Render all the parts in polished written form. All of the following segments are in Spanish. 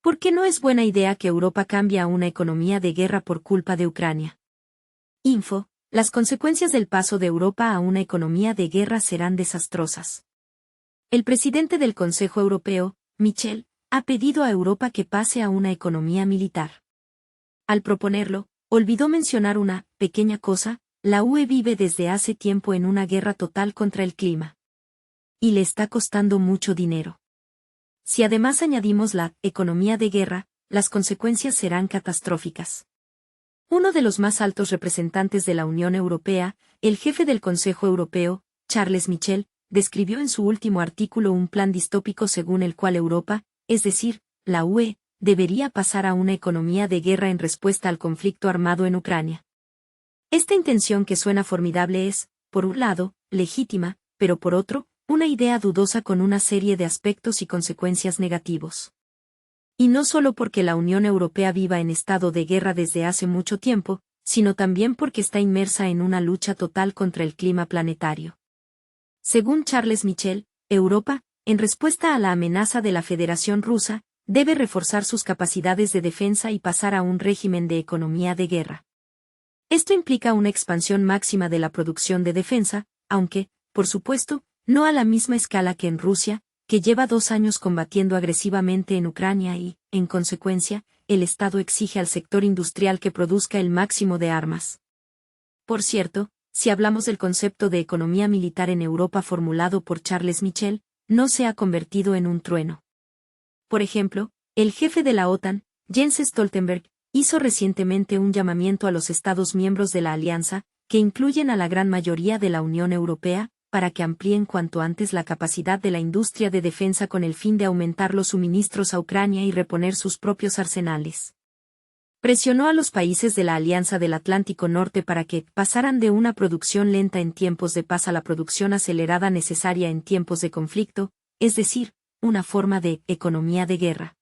¿Por qué no es buena idea que Europa cambie a una economía de guerra por culpa de Ucrania? Info: las consecuencias del paso de Europa a una economía de guerra serán desastrosas. El presidente del Consejo Europeo, Michel, ha pedido a Europa que pase a una economía militar. Al proponerlo, olvidó mencionar una pequeña cosa: la UE vive desde hace tiempo en una guerra total contra el clima. Y le está costando mucho dinero. Si además añadimos la economía de guerra, las consecuencias serán catastróficas. Uno de los más altos representantes de la Unión Europea, el jefe del Consejo Europeo, Charles Michel, describió en su último artículo un plan distópico según el cual Europa, es decir, la UE, debería pasar a una economía de guerra en respuesta al conflicto armado en Ucrania. Esta intención, que suena formidable, es, por un lado, legítima, pero por otro, una idea dudosa con una serie de aspectos y consecuencias negativos. Y no solo porque la Unión Europea viva en estado de guerra desde hace mucho tiempo, sino también porque está inmersa en una lucha total contra el clima planetario. Según Charles Michel, Europa, en respuesta a la amenaza de la Federación Rusa, debe reforzar sus capacidades de defensa y pasar a un régimen de economía de guerra. Esto implica una expansión máxima de la producción de defensa, aunque, por supuesto, no a la misma escala que en Rusia, que lleva 2 años combatiendo agresivamente en Ucrania y, en consecuencia, el Estado exige al sector industrial que produzca el máximo de armas. Por cierto, si hablamos del concepto de economía militar en Europa formulado por Charles Michel, no se ha convertido en un trueno. Por ejemplo, el jefe de la OTAN, Jens Stoltenberg, hizo recientemente un llamamiento a los Estados miembros de la Alianza, que incluyen a la gran mayoría de la Unión Europea, para que amplíen cuanto antes la capacidad de la industria de defensa con el fin de aumentar los suministros a Ucrania y reponer sus propios arsenales. Presionó a los países de la Alianza del Atlántico Norte para que pasaran de una producción lenta en tiempos de paz a la producción acelerada necesaria en tiempos de conflicto, es decir, una forma de economía de guerra.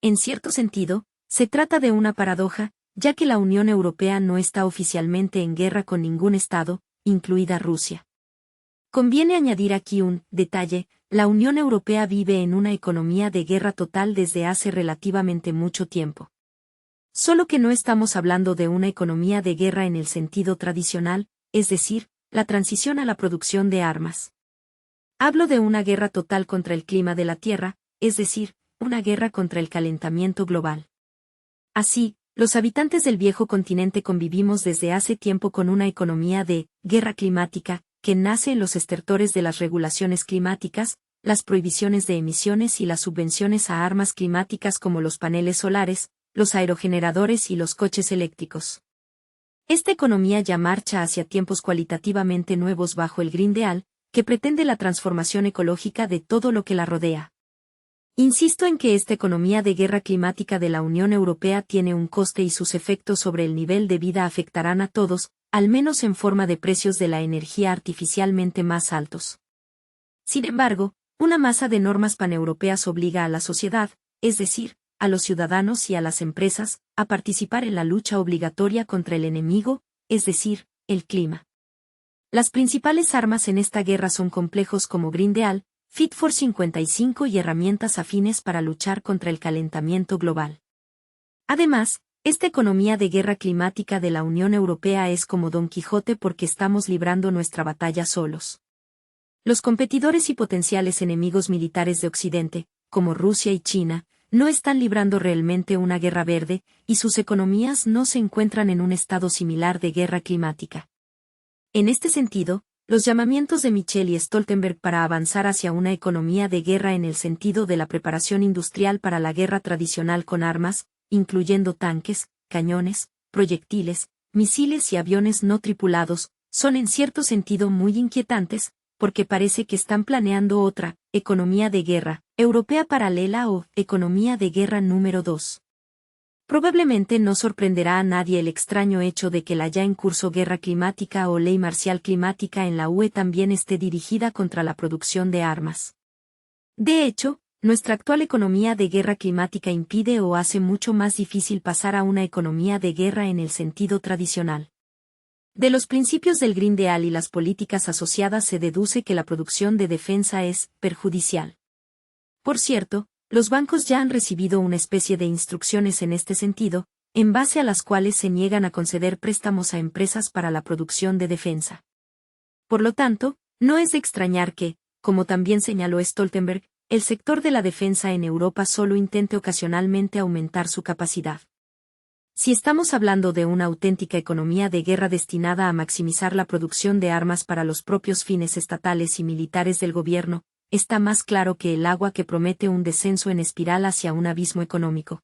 En cierto sentido, se trata de una paradoja, ya que la Unión Europea no está oficialmente en guerra con ningún Estado, incluida Rusia. Conviene añadir aquí un detalle: la Unión Europea vive en una economía de guerra total desde hace relativamente mucho tiempo. Solo que no estamos hablando de una economía de guerra en el sentido tradicional, es decir, la transición a la producción de armas. Hablo de una guerra total contra el clima de la Tierra, es decir, una guerra contra el calentamiento global. Así, los habitantes del viejo continente convivimos desde hace tiempo con una economía de guerra climática, que nace en los estertores de las regulaciones climáticas, las prohibiciones de emisiones y las subvenciones a armas climáticas como los paneles solares, los aerogeneradores y los coches eléctricos. Esta economía ya marcha hacia tiempos cualitativamente nuevos bajo el Green Deal, que pretende la transformación ecológica de todo lo que la rodea. Insisto en que esta economía de guerra climática de la Unión Europea tiene un coste y sus efectos sobre el nivel de vida afectarán a todos, al menos en forma de precios de la energía artificialmente más altos. Sin embargo, una masa de normas paneuropeas obliga a la sociedad, es decir, a los ciudadanos y a las empresas, a participar en la lucha obligatoria contra el enemigo, es decir, el clima. Las principales armas en esta guerra son complejos como Green Deal, Fit for 55 y herramientas afines para luchar contra el calentamiento global. Además, esta economía de guerra climática de la Unión Europea es como Don Quijote porque estamos librando nuestra batalla solos. Los competidores y potenciales enemigos militares de Occidente, como Rusia y China, no están librando realmente una guerra verde, y sus economías no se encuentran en un estado similar de guerra climática. En este sentido, los llamamientos de Michel y Stoltenberg para avanzar hacia una economía de guerra en el sentido de la preparación industrial para la guerra tradicional con armas, incluyendo tanques, cañones, proyectiles, misiles y aviones no tripulados, son en cierto sentido muy inquietantes, porque parece que están planeando otra economía de guerra europea paralela o economía de guerra número 2. Probablemente no sorprenderá a nadie el extraño hecho de que la ya en curso guerra climática o ley marcial climática en la UE también esté dirigida contra la producción de armas. De hecho, nuestra actual economía de guerra climática impide o hace mucho más difícil pasar a una economía de guerra en el sentido tradicional. De los principios del Green Deal y las políticas asociadas se deduce que la producción de defensa es perjudicial. Por cierto, Los bancos ya han recibido una especie de instrucciones en este sentido, en base a las cuales se niegan a conceder préstamos a empresas para la producción de defensa. Por lo tanto, no es de extrañar que, como también señaló Stoltenberg, el sector de la defensa en Europa solo intente ocasionalmente aumentar su capacidad. Si estamos hablando de una auténtica economía de guerra destinada a maximizar la producción de armas para los propios fines estatales y militares del gobierno, está más claro que el agua que promete un descenso en espiral hacia un abismo económico.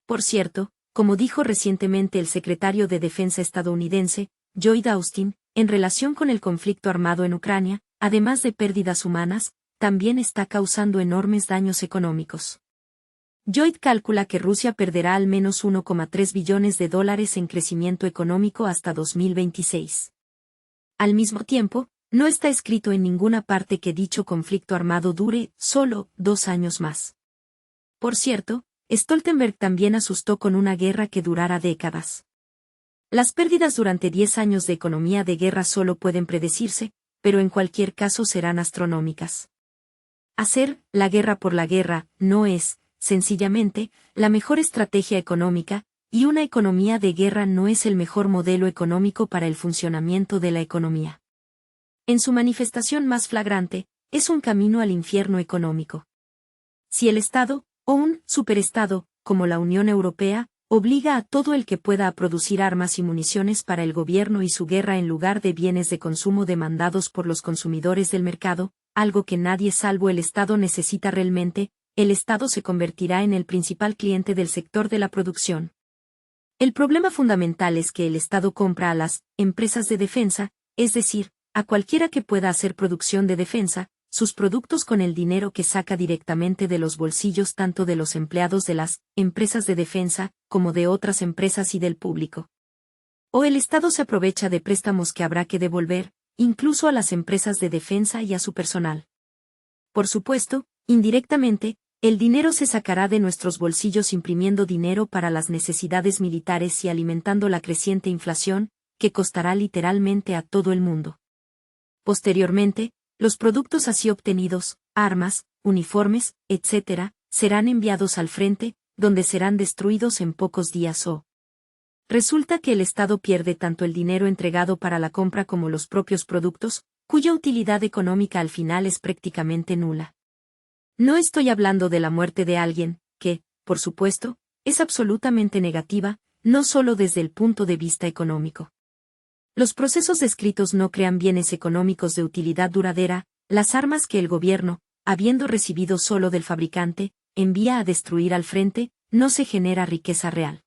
Por cierto, como dijo recientemente el secretario de Defensa estadounidense, Lloyd Austin, en relación con el conflicto armado en Ucrania, además de pérdidas humanas, también está causando enormes daños económicos. Lloyd calcula que Rusia perderá al menos 1,3 billones de dólares en crecimiento económico hasta 2026. Al mismo tiempo, no está escrito en ninguna parte que dicho conflicto armado dure solo 2 años más. Por cierto, Stoltenberg también asustó con una guerra que durara décadas. Las pérdidas durante 10 años de economía de guerra solo pueden predecirse, pero en cualquier caso serán astronómicas. Hacer la guerra por la guerra no es, sencillamente, la mejor estrategia económica, y una economía de guerra no es el mejor modelo económico para el funcionamiento de la economía. En su manifestación más flagrante, es un camino al infierno económico. Si el Estado, o un superestado, como la Unión Europea, obliga a todo el que pueda a producir armas y municiones para el gobierno y su guerra en lugar de bienes de consumo demandados por los consumidores del mercado, algo que nadie salvo el Estado necesita realmente, el Estado se convertirá en el principal cliente del sector de la producción. El problema fundamental es que el Estado compra a las empresas de defensa, es decir, a cualquiera que pueda hacer producción de defensa, sus productos con el dinero que saca directamente de los bolsillos tanto de los empleados de las empresas de defensa, como de otras empresas y del público. O el Estado se aprovecha de préstamos que habrá que devolver, incluso a las empresas de defensa y a su personal. Por supuesto, indirectamente, el dinero se sacará de nuestros bolsillos imprimiendo dinero para las necesidades militares y alimentando la creciente inflación, que costará literalmente a todo el mundo. Posteriormente, los productos así obtenidos, armas, uniformes, etc., serán enviados al frente, donde serán destruidos en pocos días o. Resulta que el Estado pierde tanto el dinero entregado para la compra como los propios productos, cuya utilidad económica al final es prácticamente nula. No estoy hablando de la muerte de alguien, que, por supuesto, es absolutamente negativa, no solo desde el punto de vista económico. Los procesos descritos no crean bienes económicos de utilidad duradera, las armas que el gobierno, habiendo recibido solo del fabricante, envía a destruir al frente, no se genera riqueza real.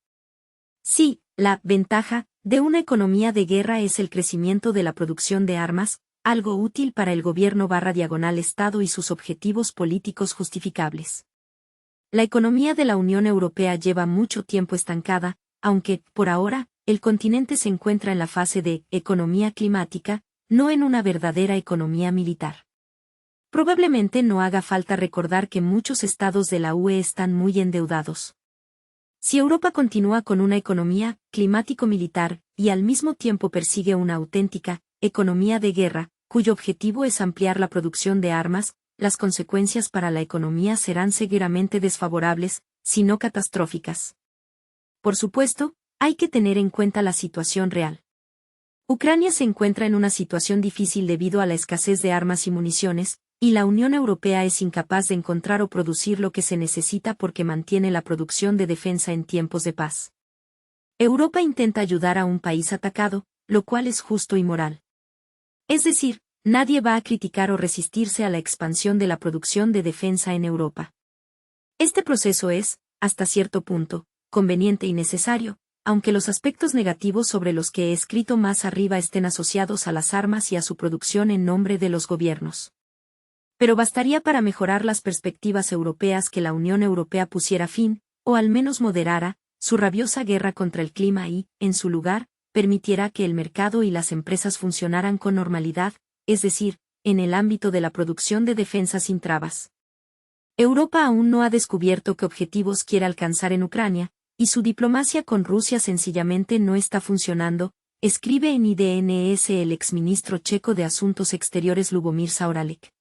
Sí, la ventaja de una economía de guerra es el crecimiento de la producción de armas, algo útil para el gobierno/Estado y sus objetivos políticos justificables. La economía de la Unión Europea lleva mucho tiempo estancada, aunque, por ahora, el continente se encuentra en la fase de economía climática, no en una verdadera economía militar. Probablemente no haga falta recordar que muchos estados de la UE están muy endeudados. Si Europa continúa con una economía climático-militar y al mismo tiempo persigue una auténtica economía de guerra, cuyo objetivo es ampliar la producción de armas, las consecuencias para la economía serán seguramente desfavorables, si no catastróficas. Por supuesto, hay que tener en cuenta la situación real. Ucrania se encuentra en una situación difícil debido a la escasez de armas y municiones, y la Unión Europea es incapaz de encontrar o producir lo que se necesita porque mantiene la producción de defensa en tiempos de paz. Europa intenta ayudar a un país atacado, lo cual es justo y moral. Es decir, nadie va a criticar o resistirse a la expansión de la producción de defensa en Europa. Este proceso es, hasta cierto punto, conveniente y necesario, aunque los aspectos negativos sobre los que he escrito más arriba estén asociados a las armas y a su producción en nombre de los gobiernos. Pero bastaría para mejorar las perspectivas europeas que la Unión Europea pusiera fin, o al menos moderara, su rabiosa guerra contra el clima y, en su lugar, permitiera que el mercado y las empresas funcionaran con normalidad, es decir, en el ámbito de la producción de defensa sin trabas. Europa aún no ha descubierto qué objetivos quiere alcanzar en Ucrania, y su diplomacia con Rusia sencillamente no está funcionando, escribe en IDNS el exministro checo de Asuntos Exteriores Lubomir Zaorálek.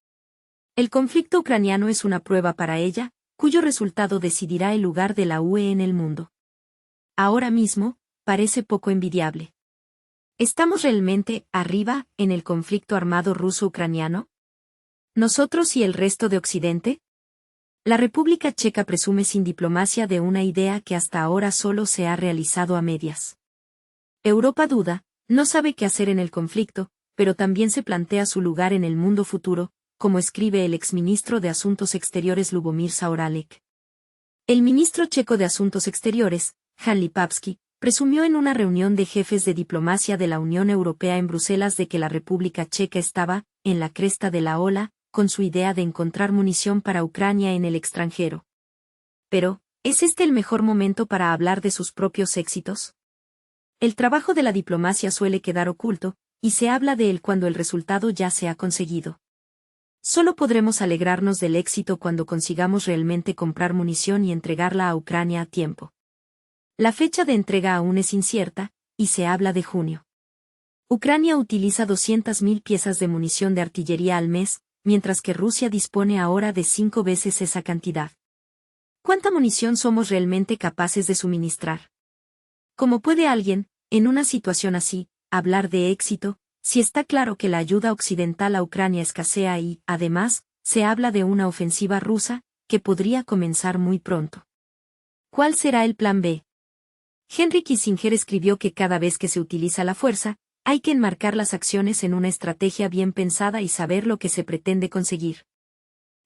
El conflicto ucraniano es una prueba para ella, cuyo resultado decidirá el lugar de la UE en el mundo. Ahora mismo, parece poco envidiable. ¿Estamos realmente arriba en el conflicto armado ruso-ucraniano? ¿Nosotros y el resto de Occidente? La República Checa presume sin diplomacia de una idea que hasta ahora solo se ha realizado a medias. Europa duda, no sabe qué hacer en el conflicto, pero también se plantea su lugar en el mundo futuro, como escribe el exministro de Asuntos Exteriores Lubomír Zaorálek. El ministro checo de Asuntos Exteriores, Jan Lipavsky, presumió en una reunión de jefes de diplomacia de la Unión Europea en Bruselas de que la República Checa estaba, en la cresta de la ola, con su idea de encontrar munición para Ucrania en el extranjero. Pero, ¿es este el mejor momento para hablar de sus propios éxitos? El trabajo de la diplomacia suele quedar oculto, y se habla de él cuando el resultado ya se ha conseguido. Solo podremos alegrarnos del éxito cuando consigamos realmente comprar munición y entregarla a Ucrania a tiempo. La fecha de entrega aún es incierta, y se habla de junio. Ucrania utiliza 200.000 piezas de munición de artillería al mes, mientras que Rusia dispone ahora de 5 veces esa cantidad. ¿Cuánta munición somos realmente capaces de suministrar? ¿Cómo puede alguien, en una situación así, hablar de éxito, si está claro que la ayuda occidental a Ucrania escasea y, además, se habla de una ofensiva rusa, que podría comenzar muy pronto? ¿Cuál será el plan B? Henry Kissinger escribió que cada vez que se utiliza la fuerza, hay que enmarcar las acciones en una estrategia bien pensada y saber lo que se pretende conseguir.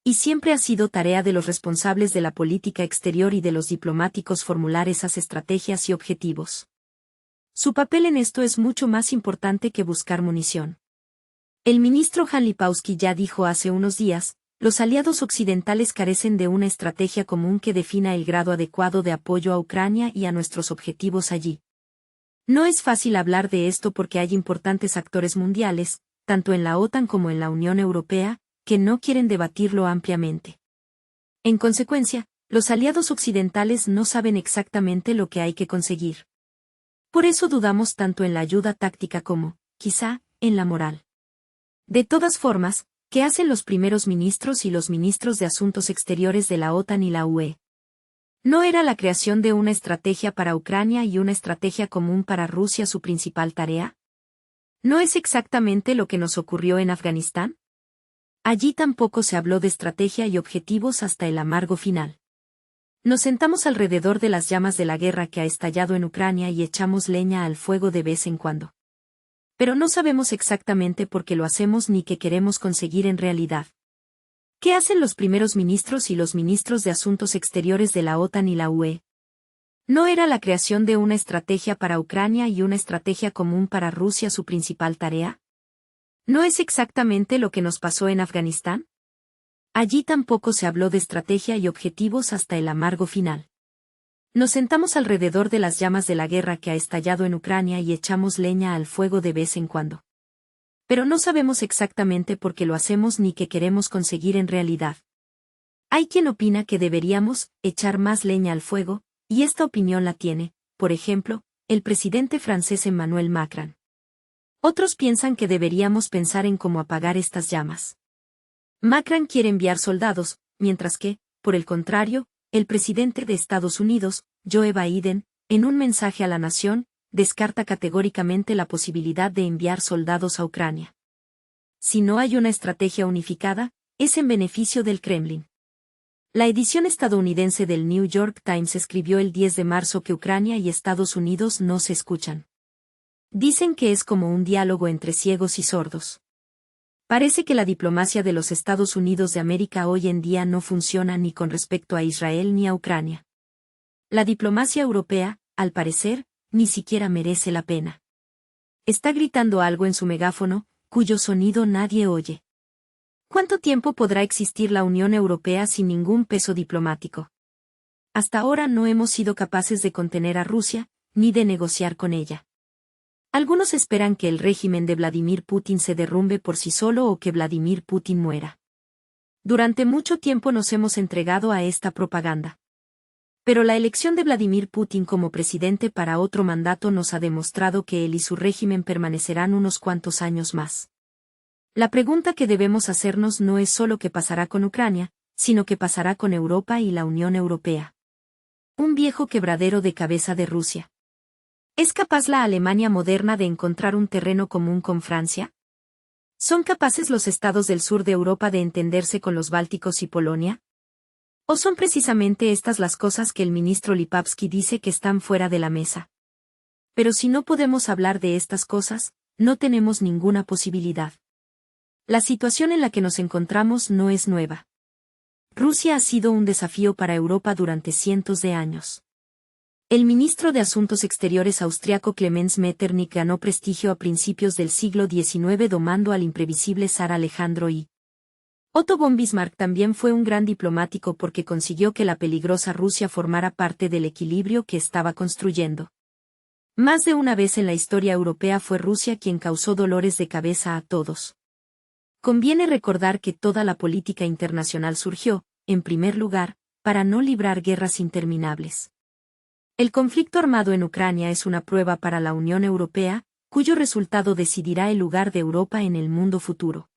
Y siempre ha sido tarea de los responsables de la política exterior y de los diplomáticos formular esas estrategias y objetivos. Su papel en esto es mucho más importante que buscar munición. El ministro Jan Lipavsky ya dijo hace unos días, los aliados occidentales carecen de una estrategia común que defina el grado adecuado de apoyo a Ucrania y a nuestros objetivos allí. No es fácil hablar de esto porque hay importantes actores mundiales, tanto en la OTAN como en la Unión Europea, que no quieren debatirlo ampliamente. En consecuencia, los aliados occidentales no saben exactamente lo que hay que conseguir. Por eso dudamos tanto en la ayuda táctica como, quizá, en la moral. De todas formas, ¿qué hacen los primeros ministros y los ministros de Asuntos Exteriores de la OTAN y la UE? ¿No era la creación de una estrategia para Ucrania y una estrategia común para Rusia su principal tarea? ¿No es exactamente lo que nos ocurrió en Afganistán? Allí tampoco se habló de estrategia y objetivos hasta el amargo final. Nos sentamos alrededor de las llamas de la guerra que ha estallado en Ucrania y echamos leña al fuego de vez en cuando. Pero no sabemos exactamente por qué lo hacemos ni qué queremos conseguir en realidad. ¿Qué hacen los primeros ministros y los ministros de Asuntos Exteriores de la OTAN y la UE? ¿No era la creación de una estrategia para Ucrania y una estrategia común para Rusia su principal tarea? ¿No es exactamente lo que nos pasó en Afganistán? Allí tampoco se habló de estrategia y objetivos hasta el amargo final. Nos sentamos alrededor de las llamas de la guerra que ha estallado en Ucrania y echamos leña al fuego de vez en cuando. Pero no sabemos exactamente por qué lo hacemos ni qué queremos conseguir en realidad. Hay quien opina que deberíamos echar más leña al fuego, y esta opinión la tiene, por ejemplo, el presidente francés Emmanuel Macron. Otros piensan que deberíamos pensar en cómo apagar estas llamas. Macron quiere enviar soldados, mientras que, por el contrario, el presidente de Estados Unidos, Joe Biden, en un mensaje a la nación, descarta categóricamente la posibilidad de enviar soldados a Ucrania. Si no hay una estrategia unificada, es en beneficio del Kremlin. La edición estadounidense del New York Times escribió el 10 de marzo que Ucrania y Estados Unidos no se escuchan. Dicen que es como un diálogo entre ciegos y sordos. Parece que la diplomacia de los Estados Unidos de América hoy en día no funciona ni con respecto a Israel ni a Ucrania. La diplomacia europea, al parecer, ni siquiera merece la pena. Está gritando algo en su megáfono, cuyo sonido nadie oye. ¿Cuánto tiempo podrá existir la Unión Europea sin ningún peso diplomático? Hasta ahora no hemos sido capaces de contener a Rusia, ni de negociar con ella. Algunos esperan que el régimen de Vladimir Putin se derrumbe por sí solo o que Vladimir Putin muera. Durante mucho tiempo nos hemos entregado a esta propaganda. Pero la elección de Vladimir Putin como presidente para otro mandato nos ha demostrado que él y su régimen permanecerán unos cuantos años más. La pregunta que debemos hacernos no es solo qué pasará con Ucrania, sino que pasará con Europa y la Unión Europea. Un viejo quebradero de cabeza de Rusia. ¿Es capaz la Alemania moderna de encontrar un terreno común con Francia? ¿Son capaces los estados del sur de Europa de entenderse con los bálticos y Polonia? ¿O son precisamente estas las cosas que el ministro Lipavsky dice que están fuera de la mesa? Pero si no podemos hablar de estas cosas, no tenemos ninguna posibilidad. La situación en la que nos encontramos no es nueva. Rusia ha sido un desafío para Europa durante cientos de años. El ministro de Asuntos Exteriores austriaco Clemens Metternich ganó prestigio a principios del siglo XIX domando al imprevisible zar Alejandro I. Otto von Bismarck también fue un gran diplomático porque consiguió que la peligrosa Rusia formara parte del equilibrio que estaba construyendo. Más de una vez en la historia europea fue Rusia quien causó dolores de cabeza a todos. Conviene recordar que toda la política internacional surgió, en primer lugar, para no librar guerras interminables. El conflicto armado en Ucrania es una prueba para la Unión Europea, cuyo resultado decidirá el lugar de Europa en el mundo futuro.